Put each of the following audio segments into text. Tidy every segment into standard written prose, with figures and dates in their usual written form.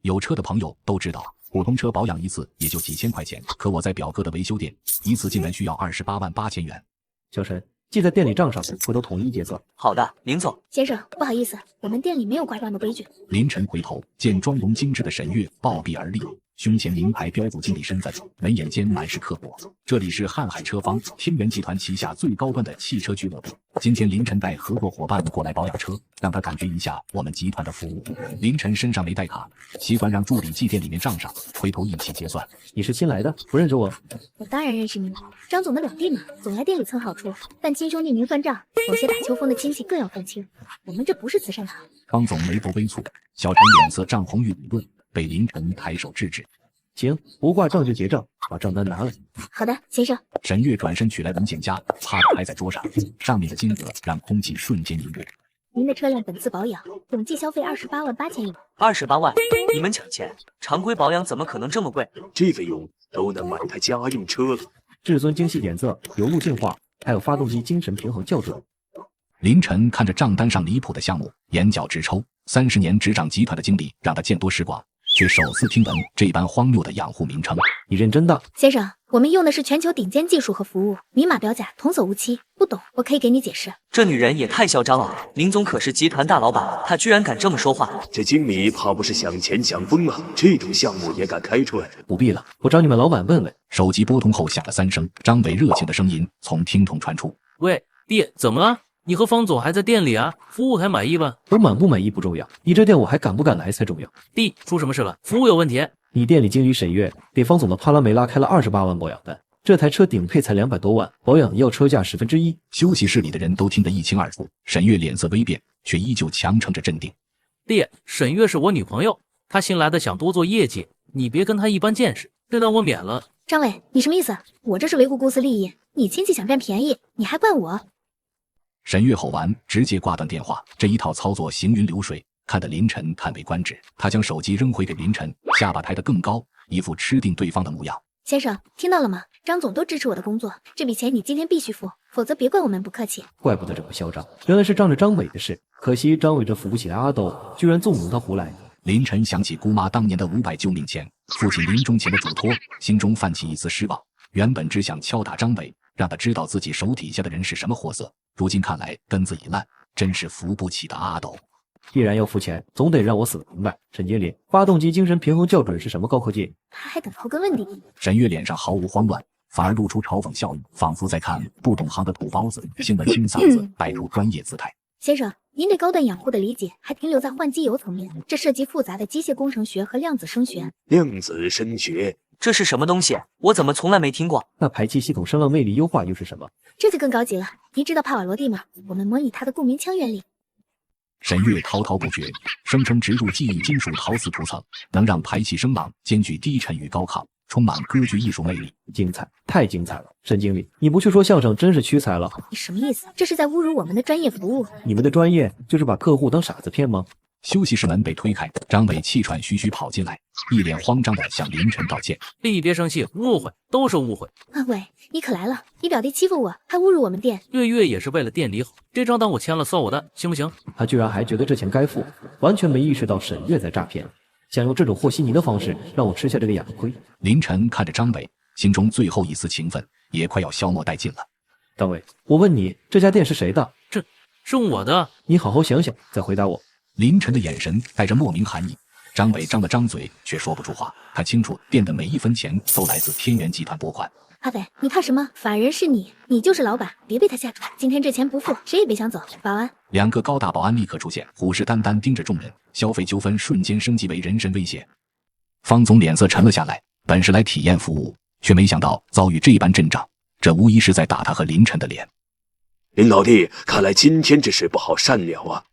有车的朋友都知道，普通车保养一次也就几千块钱，可我在表哥的维修店，一次竟然需要288000元。小陈，记在店里账上，回头统一结算。好的，林总。先生，不好意思，我们店里没有挂账的规矩。凌晨回头，见妆容精致的沈月暴毙而立，胸前名牌标注经理身份，眉眼间满是刻薄。这里是瀚海车坊，天元集团旗下最高端的汽车俱乐部。今天凌晨带合作伙伴过来保养车，让他感觉一下我们集团的服务。凌晨身上没带卡，习惯让助理记店里面账上，回头一起结算。你是新来的，不认识我？我当然认识你，张总的表弟嘛，总来店里蹭好处。但亲兄弟明算账，某些打秋风的亲戚更要分清。我们这不是慈善堂。张总眉头微蹙，小陈脸色涨红欲理论，被凌晨抬手制止。行，不挂账就结账，把账单拿来。好的，先生。沈月转身取来文件夹，啪地拍在桌上，上面的金额让空气瞬间凝固。您的车辆本次保养总计消费288000元。28万？你们抢钱！常规保养怎么可能这么贵？这费用都能买台家用车了。至尊精细检测、油路净化，还有发动机精神平衡校准。凌晨看着账单上离谱的项目，眼角直抽。30年执掌集团的经历让他见多识广，却首次听闻这般荒谬的养护名称。你认真的？先生，我们用的是全球顶尖技术和服务，明码标价，童叟无欺。不懂，我可以给你解释。这女人也太嚣张了！林总可是集团大老板，她居然敢这么说话。这经理怕不是想钱想疯了？这种项目也敢开出来？不必了，我找你们老板问问。手机拨通后响了3声，张伟热情的声音从听筒传出：“喂，弟，怎么了？你和方总还在店里啊？服务还满意吧？我满不满意不重要，你这店我还敢不敢来才重要。弟，出什么事了？服务有问题？你店里经理沈月给方总的帕拉梅拉开了28万保养单，这台车顶配才200多万，保养要车价1/10。休息室里的人都听得一清二楚。沈月脸色微变，却依旧强撑着镇定。弟，沈月是我女朋友，她新来的想多做业绩，你别跟她一般见识，这单我免了。张伟，你什么意思？我这是维护公司利益，你亲戚想占便宜，你还怪我？沈月吼完，直接挂断电话。这一套操作行云流水，看得凌晨叹为观止。他将手机扔回给凌晨，下巴抬得更高，一副吃定对方的模样。先生，听到了吗？张总都支持我的工作，这笔钱你今天必须付，否则别怪我们不客气。怪不得这么嚣张，原来是仗着张伟的事。可惜张伟这扶不起来阿斗，居然纵容他胡来。凌晨想起姑妈当年的500救命钱，父亲临终前的嘱托，心中泛起一丝失望。原本只想敲打张伟，让他知道自己手底下的人是什么货色，如今看来根子已烂，真是扶不起的阿斗。既然要付钱，总得让我死得明白。沈经理，发动机精神平衡校准是什么高科技？他还敢刨根问底？沈月脸上毫无慌乱，反而露出嘲讽笑意，仿佛在看不懂行的土包子，清了清嗓子，摆出专业姿态。先生，您对高端养护的理解还停留在换机油层面，这涉及复杂的机械工程学和量子声学。量子声学，这是什么东西？我怎么从来没听过？那排气系统声浪魅力优化又是什么？这就更高级了。您知道帕瓦罗蒂吗？我们模拟它的共鸣腔原理。沈月滔滔不绝，声称植入记忆金属陶瓷涂层，能让排气声浪兼具低沉与高亢，充满歌剧艺术魅力。精彩，太精彩了！沈经理，你不去说相声真是屈才了。你什么意思？这是在侮辱我们的专业服务。你们的专业就是把客户当傻子骗吗？休息室门被推开，张伟气喘吁吁跑进来，一脸慌张地向凌晨道歉。弟别生气，误会都是误会。阿伟，你可来了！你表弟欺负我，还侮辱我们店。月月也是为了店里好，这张单我签了，算我的，行不行？他居然还觉得这钱该付，完全没意识到沈月在诈骗，想用这种和稀泥的方式让我吃下这个哑巴亏。凌晨看着张伟，心中最后一丝情分也快要消磨殆尽了。张伟，我问你，这家店是谁的？这是我的。你好好想想，再回答我。凌晨的眼神带着莫名寒意，张伟张了张嘴，却说不出话。他清楚，店的每一分钱都来自天元集团拨款。阿伟，你怕什么？法人是你，你就是老板，别被他吓住。今天这钱不付，谁也别想走。保安，2个高大保安立刻出现，虎视眈眈盯着众人，消费纠纷瞬间升级为人身威胁。方总脸色沉了下来，本是来体验服务，却没想到遭遇这般阵仗，这无疑是在打他和凌晨的脸。林老弟，看来今天这事不好善了啊。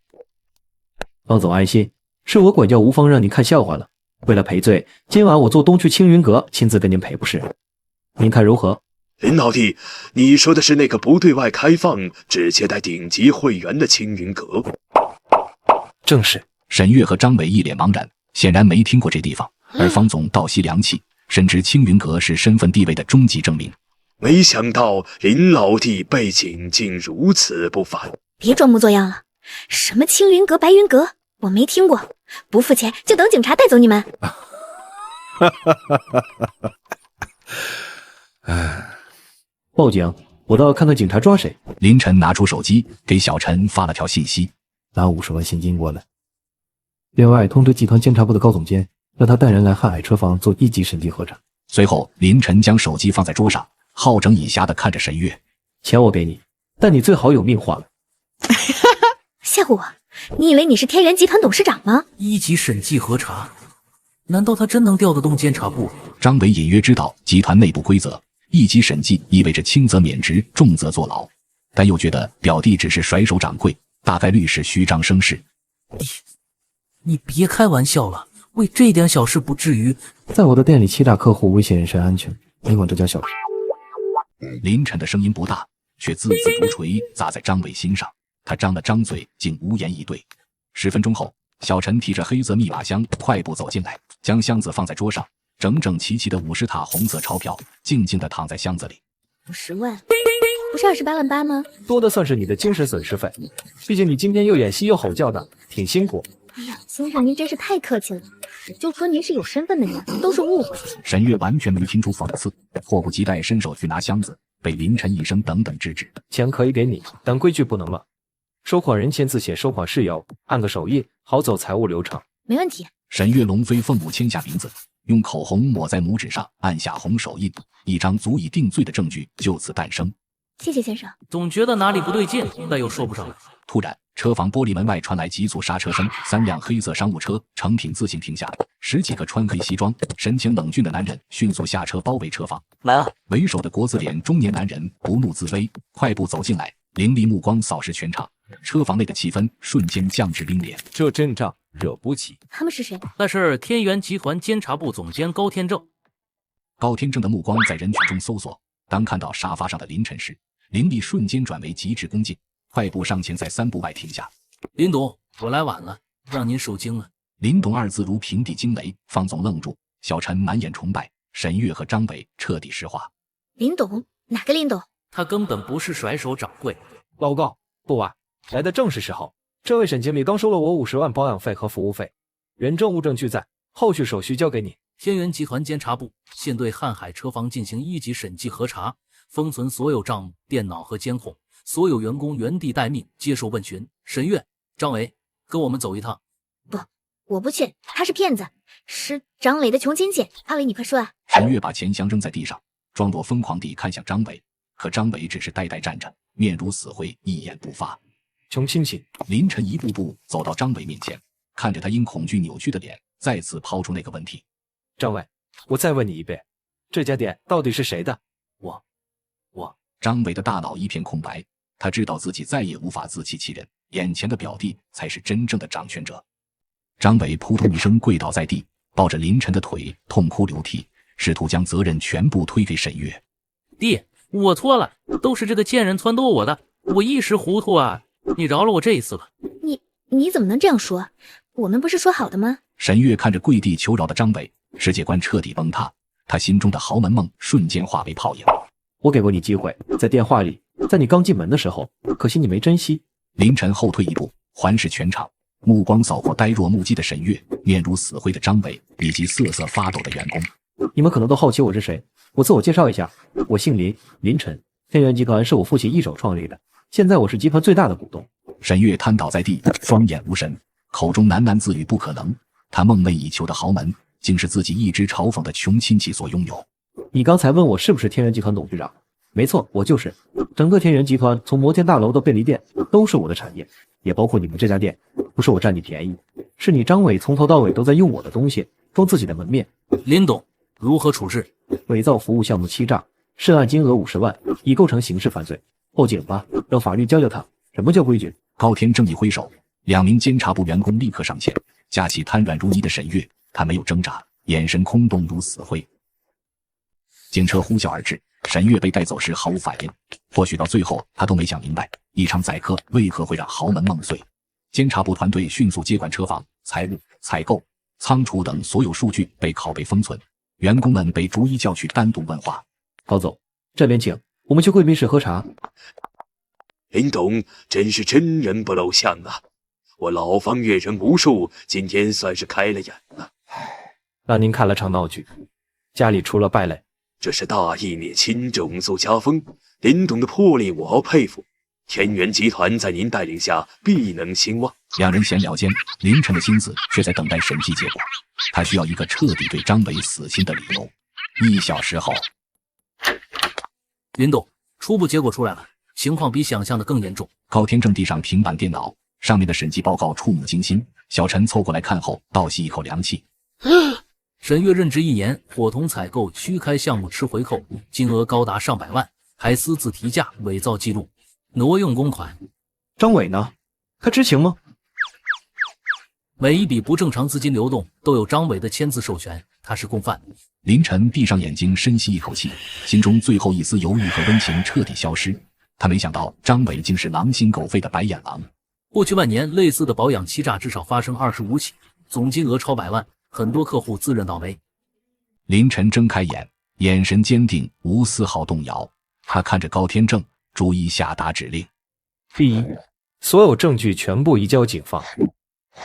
方总安心，是我管教无方让您看笑话了。为了赔罪，今晚我坐东区青云阁亲自跟您赔不是？您看如何？林老弟，你说的是那个不对外开放，只接待顶级会员的青云阁？正是。沈月和张伟一脸茫然，显然没听过这地方。而方总倒吸凉气，深知青云阁是身份地位的终极证明。没想到林老弟背景竟如此不凡。别装模作样了，什么青云阁、白云阁，我没听过。不付钱就等警察带走你们。报警！我倒要看看警察抓谁。林晨拿出手机给小陈发了条信息：拿50万现金过来。另外，通知集团监察部的高总监，让他带人来瀚海车房做1级审计核查。随后，林晨将手机放在桌上，好整以暇地看着沈月。钱我给你，但你最好有命花了。吓唬我？你以为你是天元集团董事长吗？1级审计核查，难道他真能调得动监察部？张伟隐约知道集团内部规则，1级审计意味着轻则免职，重则坐牢，但又觉得表弟只是甩手掌柜，大概率是虚张声势。你别开玩笑了，为这点小事不至于。在我的店里欺诈客户，危险人身安全，你管这叫小事？林晨的声音不大，却字字如锤砸在张伟心上。他张了张嘴，竟无言以对。10分钟后，小陈提着黑色密码箱快步走进来，将箱子放在桌上，整整齐齐的50沓红色钞票静静地躺在箱子里。50万，不是28万8吗？多的算是你的精神损失费，毕竟你今天又演戏又吼叫的，挺辛苦。哎呀，先生您真是太客气了，我就说您是有身份的人，都是误会。沈月完全没听出讽刺，迫不及待伸手去拿箱子，被林晨一声等等制止。钱可以给你，但规矩不能乱。收款人签字写收款事由，按个手印，好走财务流程。没问题。沈月龙飞凤舞签下名字，用口红抹在拇指上，按下红手印，一张足以定罪的证据就此诞生。谢谢先生。总觉得哪里不对劲，但又说不上来。突然，车房玻璃门外传来急促刹车声，3辆黑色商务车成品自行停下，10几个穿黑西装、神情冷峻的男人迅速下车包围车房。来了。为首的国字脸中年男人不怒自威，快步走进来，凌厉目光扫视全场，车房内的气氛瞬间降至冰点。这阵仗惹不起。他们是谁？那是天元集团监察部总监高天正。高天正的目光在人群中搜索，当看到沙发上的林晨时，凌厉瞬间转为极致恭敬，快步上前，在3步外停下。林董，我来晚了，让您受惊了。林董2字如平地惊雷，方总愣住，小陈满眼崇拜，沈月和张伟彻底石化。林董？哪个林董？他根本不是甩手掌柜。报告，不晚，来的正是时候。这位沈经理刚收了我50万保养费和服务费，原证物证俱在，后续手续交给你。天元集团监察部现对瀚海车房进行1级审计核查，封存所有账目、电脑和监控，所有员工原地待命，接受问询。沈月、张伟，跟我们走一趟。不，我不去，他是骗子，是张磊的穷亲戚。阿伟，你快说啊！沈月把钱箱扔在地上，装作疯狂地看向张伟，可张伟只是呆呆站着，面如死灰，一言不发。穷亲戚。林晨一步步走到张伟面前，看着他因恐惧扭曲的脸，再次抛出那个问题。张伟，我再问你一遍，这家店到底是谁的？我。张伟的大脑一片空白，他知道自己再也无法自欺欺人，眼前的表弟才是真正的掌权者。张伟扑通一声跪倒在地，抱着林晨的腿痛哭流涕，试图将责任全部推给沈月。弟，我错了，都是这个贱人撺掇我的，我一时糊涂啊，你饶了我这一次吧。你怎么能这样说？我们不是说好的吗？沈月看着跪地求饶的张伟，世界观彻底崩塌，他心中的豪门梦瞬间化为泡影。我给过你机会，在电话里，在你刚进门的时候，可惜你没珍惜。林晨后退一步，环视全场，目光扫过呆若木鸡的沈月，面如死灰的张伟，以及瑟瑟发抖的员工。你们可能都好奇我是谁，我自我介绍一下，我姓林，林晨，天元集团是我父亲一手创立的，现在我是集团最大的股东。沈月瘫倒在地，双眼无神，口中喃喃自语不可能，他梦寐以求的豪门，竟是自己一直嘲讽的穷亲戚所拥有。你刚才问我是不是天元集团董事长？没错，我就是。整个天元集团从摩天大楼到便利店都是我的产业，也包括你们这家店。不是我占你便宜，是你张伟从头到尾都在用我的东西装自己的门面。林董，如何处置？伪造服务项目欺诈，涉案金额50万，已构成刑事犯罪。报警吧，让法律教教他什么叫规矩。高天正一挥手，2名监察部员工立刻上前，架起瘫软如泥的沈月，他没有挣扎，眼神空洞如死灰。警车呼啸而至，沈月被带走时毫无反应，或许到最后他都没想明白，一场宰客为何会让豪门梦碎。监察部团队迅速接管车房，财务、采购、仓储等所有数据被拷贝封存，员工们被逐一叫去单独问话。高总，这边请，我们去贵宾室喝茶。林董真是真人不露相啊！我老方阅人无数，今天算是开了眼了。让您看了场闹剧，家里出了败类。这是大义灭亲，种族家风，林董的魄力我要佩服。天元集团在您带领下必能兴旺。两人闲聊间，凌晨的心思却在等待审计结果。他需要一个彻底对张伟死心的理由。1小时后，林董，初步结果出来了，情况比想象的更严重。高天正递上平板电脑，上面的审计报告触目惊心。小陈凑过来看后，倒吸一口凉气。沈月任职1年，伙同采购虚开项目吃回扣，金额高达上百万，还私自提价、伪造记录、挪用公款。张伟呢？他知情吗？每一笔不正常资金流动都有张伟的签字授权，他是共犯。凌晨闭上眼睛，深吸一口气，心中最后一丝犹豫和温情彻底消失。他没想到张伟竟是狼心狗肺的白眼狼。过去万年，类似的保养欺诈至少发生25起，总金额超100万，很多客户自认倒霉。凌晨睁开眼，眼神坚定，无丝毫动摇。他看着高天正，逐一下达指令：第一，所有证据全部移交警方，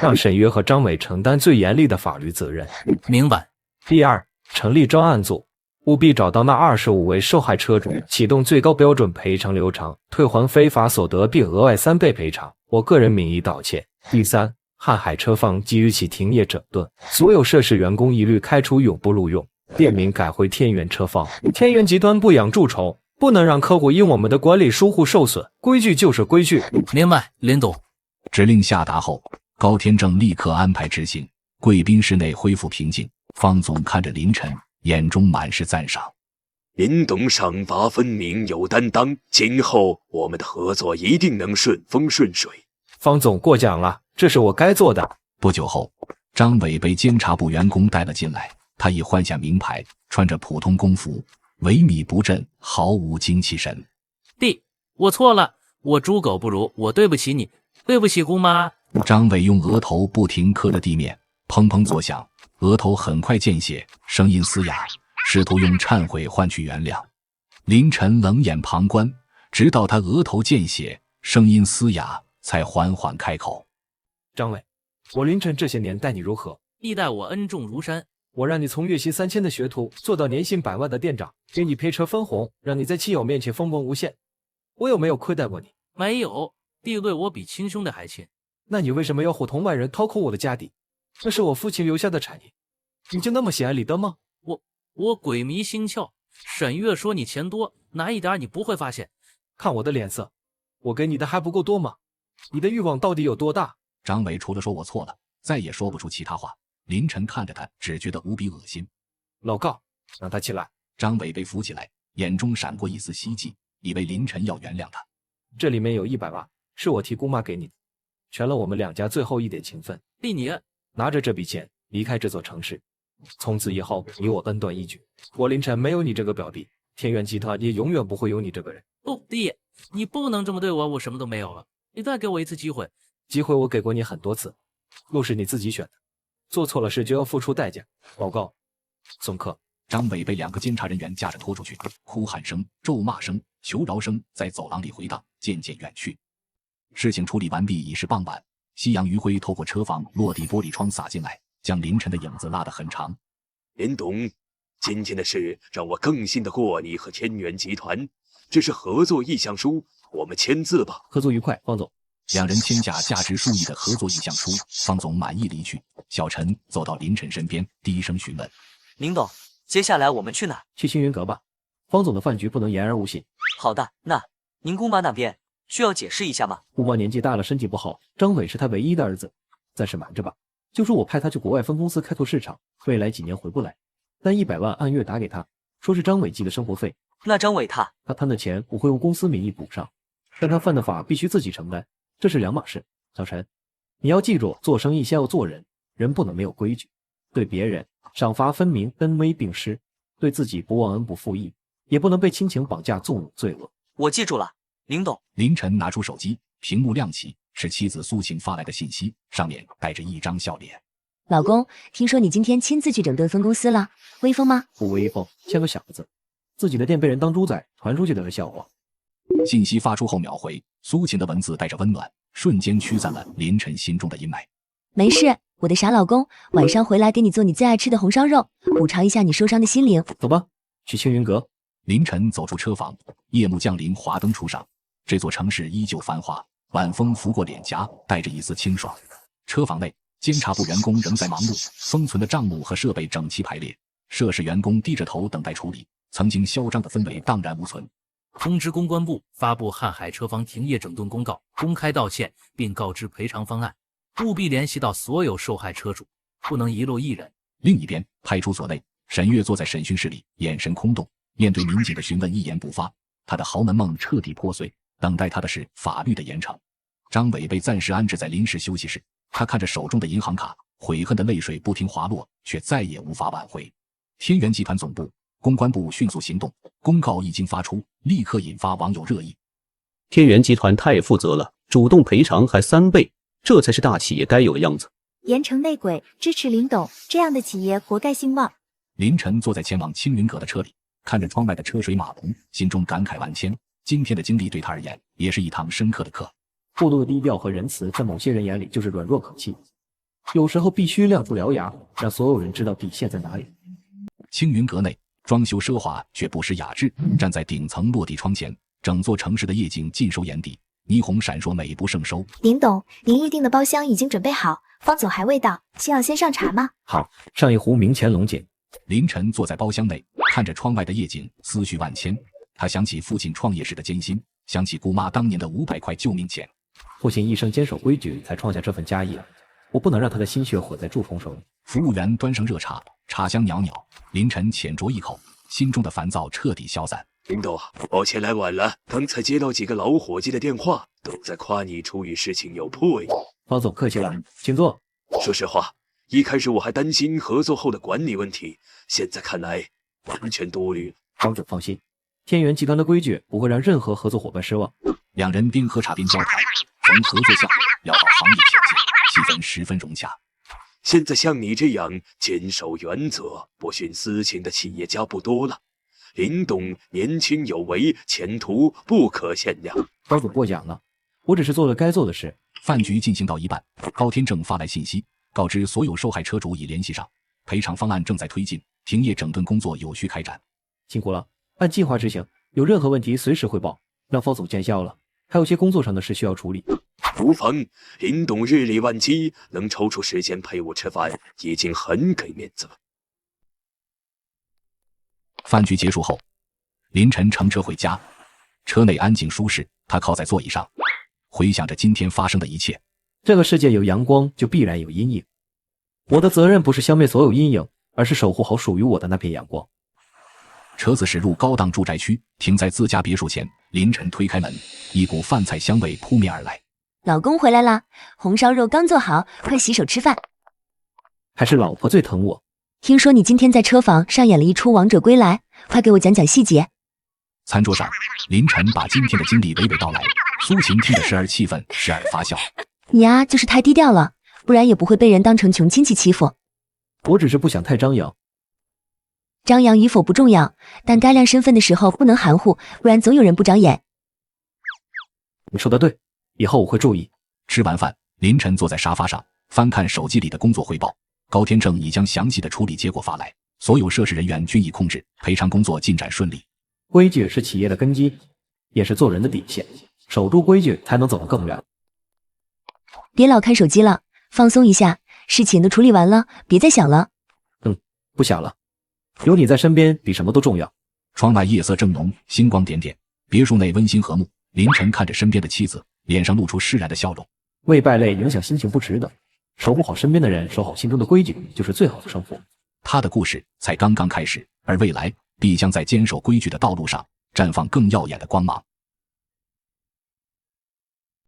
让沈约和张伟承担最严厉的法律责任。明白。第二，成立专案组，务必找到那25位受害车主，启动最高标准赔偿流程，退还非法所得并额外3倍赔偿。我个人名义道歉。第三，瀚海车坊即日起停业整顿，所有涉事员工一律开除，永不录用，店名改回天元车坊。天元集团不养蛀虫，不能让客户因我们的管理疏忽受损，规矩就是规矩。明白，林董。指令下达后，高天正立刻安排执行。贵宾室内恢复平静，方总看着凌晨，眼中满是赞赏。林董赏罚分明，有担当，今后我们的合作一定能顺风顺水。方总过奖了，这是我该做的。不久后，张伟被监察部员工带了进来，他已换下名牌，穿着普通工服，萎靡不振，毫无精气神。弟，我错了，我猪狗不如，我对不起你，对不起姑妈。张伟用额头不停磕着地面，砰砰作响，额头很快见血，声音嘶哑，试图用忏悔换取原谅。凌晨冷眼旁观，直到他额头见血，声音嘶哑，才缓缓开口：张伟，我凌晨这些年待你如何？你待我恩重如山。我让你从月薪3000的学徒做到年薪100万的店长，给你配车分红，让你在亲友面前风光无限。我有没有亏待过你？没有，弟对我比亲兄弟还亲。那你为什么要伙同外人掏空我的家底？那是我父亲留下的产业，你就那么喜爱李登吗？我鬼迷心窍。沈月说你钱多，拿一点你不会发现。看我的脸色，我给你的还不够多吗？你的欲望到底有多大？张伟除了说我错了，再也说不出其他话。凌晨看着他，只觉得无比恶心。老高，让他起来。张伟被扶起来，眼中闪过一丝希冀，以为凌晨要原谅他。这里面有100万，是我替姑妈给你的，全了我们2家最后一点情分。弟你拿着这笔钱离开这座城市，从此以后你我恩断义绝。我凌晨没有你这个表弟，天元集团也永远不会有你这个人。不，弟，你不能这么对我，我什么都没有了。你再给我一次机会。机会我给过你很多次，路是你自己选的，做错了事就要付出代价。报告，送客。张伟被2个监察人员架着拖出去，哭喊声、咒骂声、求饶声在走廊里回荡，渐渐远去。事情处理完毕，已是傍晚。夕阳余晖透过车房落地玻璃窗洒进来，将凌晨的影子拉得很长。林董，今天的事让我更信得过你和天元集团，这是合作意向书，我们签字吧。合作愉快，方总。2人签下价值数亿的合作意向书，方总满意离去。小陈走到凌晨身边，低声询问：林董，接下来我们去哪？去星云阁吧，方总的饭局不能言而无信。好的，那您姑妈那边需要解释一下吗？姑妈年纪大了，身体不好，张伟是他唯一的儿子，暂时瞒着吧。就说我派他去国外分公司开拓市场，未来几年回不来，但100万按月打给他，说是张伟寄的生活费。那张伟他贪的钱我会用公司名义补上，但他犯的法必须自己承担，这是2码事。小陈，你要记住，做生意先要做人，人不能没有规矩。对别人赏罚分明，恩威并施；对自己不忘恩不负义，也不能被亲情绑架，纵容罪恶。我记住了，林董。凌晨拿出手机，屏幕亮起，是妻子苏晴发来的信息，上面带着一张笑脸。老公，听说你今天亲自去整顿分公司了，威风吗？不威风，像个小子。自己的店被人当猪仔传出去的是笑话。信息发出后秒回，苏晴的文字带着温暖，瞬间驱散了林晨心中的阴霾。没事，我的傻老公，晚上回来给你做你最爱吃的红烧肉，补偿一下你受伤的心灵。走吧，去青云阁。林晨走出车房，夜幕降临，华灯初上，这座城市依旧繁华，晚风拂过脸颊，带着一丝清爽。车房内，监察部员工仍在忙碌，封存的账目和设备整齐排列，涉事员工低着头等待处理，曾经嚣张的氛围荡然无存。通知公关部发布瀚海车房停业整顿公告，公开道歉，并告知赔偿方案，务必联系到所有受害车主，不能遗漏一人。另一边，派出所内，沈月坐在审讯室里，眼神空洞，面对民警的询问一言不发。他的豪门梦彻底破碎，等待他的是法律的严惩。张伟被暂时安置在临时休息室，他看着手中的银行卡，悔恨的泪水不停滑落，却再也无法挽回。天元集团总部、公关部迅速行动，公告一经发出，立刻引发网友热议。天元集团太负责了，主动赔偿还3倍，这才是大企业该有的样子。严惩内鬼，支持林董，这样的企业活该兴旺。林晨坐在前往青云阁的车里，看着窗外的车水马龙，心中感慨万千。今天的经历对他而言，也是一堂深刻的课。过度的低调和仁慈，在某些人眼里就是软弱可欺。有时候必须亮出獠牙，让所有人知道底线在哪里。青云阁内，装修奢华却不失雅致，站在顶层落地窗前，整座城市的夜景尽收眼底，霓虹闪烁，美不胜收。林董，您预定的包厢已经准备好，方总还未到，请要先上茶吗？好，上一壶明乾龙井。林晨坐在包厢内，看着窗外的夜景，思绪万千。他想起父亲创业时的艰辛，想起姑妈当年的500块救命钱。父亲一生坚守规矩，才创下这份家业，我不能让他的心血毁在蛀虫手里。服务员端上热茶，茶香袅袅，林晨浅酌一口，心中的烦躁彻底消散。林董，抱歉来晚了，刚才接到几个老伙计的电话，都在夸你处理事情有魄力。方总客气了，请坐。说实话，一开始我还担心合作后的管理问题，现在看来完全多虑了。方总放心，天元集团的规矩不会让任何合作伙伴失望。两人边喝茶边交谈，从合作项目聊到行业前景，气氛十分融洽。现在像你这样坚守原则、不徇私情的企业家不多了。林董年轻有为，前途不可限量。方总过奖了，我只是做了该做的事。饭局进行到一半，高天正发来信息，告知所有受害车主已联系上，赔偿方案正在推进，停业整顿工作有序开展。辛苦了，按计划执行，有任何问题随时汇报，让方总见笑了。还有些工作上的事需要处理。无妨，林董日理万机，能抽出时间陪我吃饭，已经很给面子了。饭局结束后，林晨乘车回家，车内安静舒适，他靠在座椅上，回想着今天发生的一切。这个世界有阳光，就必然有阴影。我的责任不是消灭所有阴影，而是守护好属于我的那片阳光。车子驶入高档住宅区，停在自家别墅前。林晨推开门，一股饭菜香味扑面而来。老公回来啦，红烧肉刚做好，快洗手吃饭。还是老婆最疼我。听说你今天在车房上演了一出王者归来，快给我讲讲细节。餐桌上，林晨把今天的经历娓娓道来。苏秦听着时而气愤，时而发笑。你呀，就是太低调了，不然也不会被人当成穷亲戚欺负。我只是不想太张扬。张扬与否不重要，但该亮身份的时候不能含糊，不然总有人不长眼。你说的对，以后我会注意。吃完饭，林晨坐在沙发上，翻看手机里的工作汇报。高天正已将详细的处理结果发来，所有涉事人员均已控制，赔偿工作进展顺利。规矩是企业的根基，也是做人的底线，守住规矩才能走得更远。别老看手机了，放松一下，事情都处理完了，别再想了。不想了。有你在身边比什么都重要。窗外夜色正浓，星光点点，别墅内温馨和睦。林晨看着身边的妻子，脸上露出释然的笑容。为败类影响心情不值得，守护好身边的人，守好心中的规矩，就是最好的生活。他的故事才刚刚开始，而未来必将在坚守规矩的道路上绽放更耀眼的光芒。